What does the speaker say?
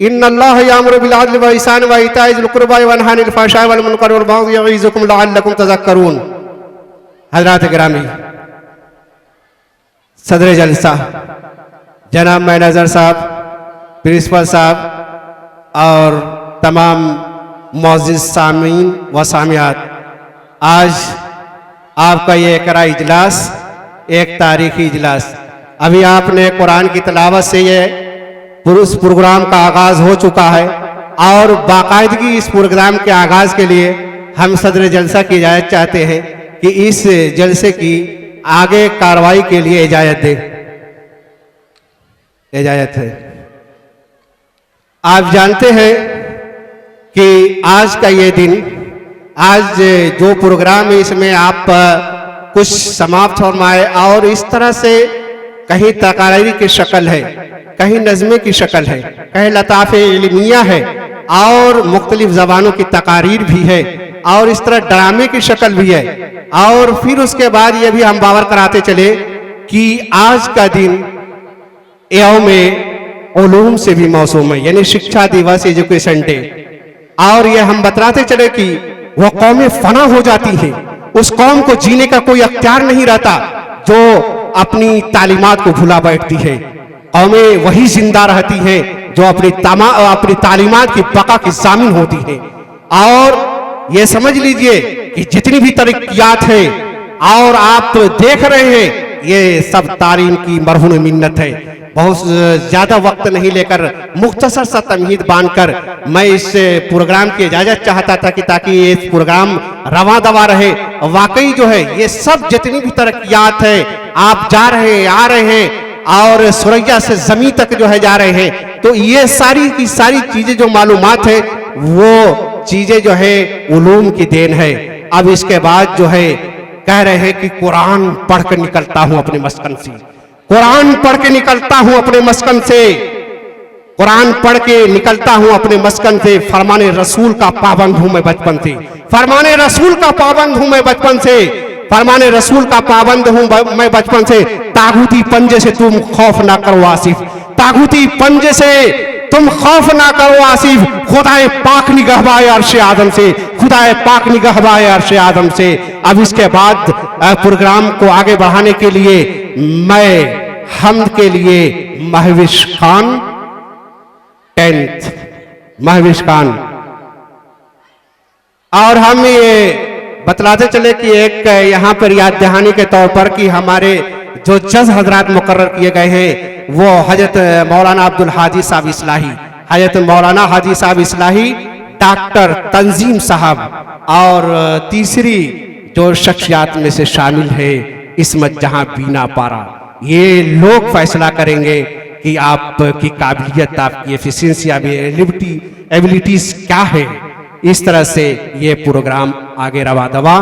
इन्नल्लाह यामुरु bill अदलि व इहसानि व इताइ ज़िल क़ुरबा व यनहा अनिल फ़हशाइ वल मुनकर वल बग़ि यईज़ुकुम लअल्लकुम तज़क्करून। हज़रात गिरामी, सदर जलसा जनाब मैनेजर साहब, प्रिंसिपल साहब और तमाम मुअज़्ज़िज़ सामीन व सामियात, आज आपका ये इक़रा इजलास एक तारीख़ी इजलास। अभी आपने कुरान की तिलावत से ये पुरुष प्रोग्राम का आगाज़ हो चुका है और बाकायदगी इस प्रोग्राम के आगाज़ के लिए हम सदर जलसा की इजाज़त चाहते हैं कि इस जलसे की आगे कार्रवाई के लिए इजाज़त दें। इजाज़त है। आप जानते हैं कि आज का ये दिन, आज जो प्रोग्राम है इसमें आप कुछ समाप्त फरमाए और इस तरह से कहीं तकारीर की शक्ल है, कहीं नज़्मे की शक्ल है, कहीं लताफ़े इल्मिया है और मुख्तलिफ ज़बानों की तकारीर भी है और इस तरह ड्रामे की शक्ल भी है। और फिर उसके बाद ये भी हम बावर कराते चले कि आज का दिन यौम उलूम से भी मौसूम है, यानी शिक्षा दिवस, एजुकेशन डे। और ये हम बतलाते चले कि वह कौमें फना हो जाती हैं, उस कौम को जीने का कोई अख्तियार नहीं रहता जो अपनी तालीमात को भुला बैठती है। कौमें वही जिंदा रहती हैं जो अपनी तालीमात की बका की ज़ामिन होती है। और ये समझ लीजिए कि जितनी भी तरक्कियात है और आप देख रहे हैं, ये सब तारीम की मरहून मिन्नत है। बहुत ज़्यादा वक्त नहीं लेकर मुख्तसर सा तमहीद बांधकर मैं इस प्रोग्राम की इजाज़त चाहता था कि ताकि ये प्रोग्राम रवा दवा रहे। वाकई जो है ये सब जितनी भी तरक्कियात है, आप जा रहे हैं, आ रहे हैं और सुरैया से ज़मीन तक जो है जा रहे हैं, तो ये सारी की सारी चीज़ें जो मालूमात है वो चीज़ें जो है उलूम की देन है। अब इसके बाद जो है कह रहे हैं कि कुरान पढ़ कर निकलता हूं अपने मस्कन से, कुरान पढ़ के निकलता हूं अपने मस्कन से, कुरान पढ़ के निकलता हूं अपने मस्कन से। फरमाने रसूल का पाबंद हूं मैं बचपन से, फरमाने रसूल का पाबंद हूं मैं बचपन से, फरमाने रसूल का पाबंद हूं मैं बचपन से। तागूती पंजे से तुम खौफ ना करो आसिफ, तागूती पंजे से तुम खौफ ना करो आसिफ। खुदाए पाक निगहबाए अर्श आदम से, खुदाए पाक निगहबाए अर्श आदम से। अब इसके बाद प्रोग्राम को आगे बढ़ाने के लिए मैं हमद के लिए महविश खान 10th महविश खान, और हम ये बतलाते चले कि एक यहाँ पर याद दहानी के तौर पर कि हमारे जो जज हजरात मुकर्रर किए गए हैं वो हजरत मौलाना अब्दुल हाजी साहब इस्लाही, हजरत मौलाना हाजी साहब इस्लाही, डॉक्टर तंजीम साहब और तीसरी जो शख्सियात में से शामिल है इसमत जहां बीना पारा। ये लोग फैसला करेंगे कि आपकी काबिलियत, आपकी एफिशिएंसी, आपकी एबिलिटीज क्या है। इस तरह से ये प्रोग्राम आगे रवा दवा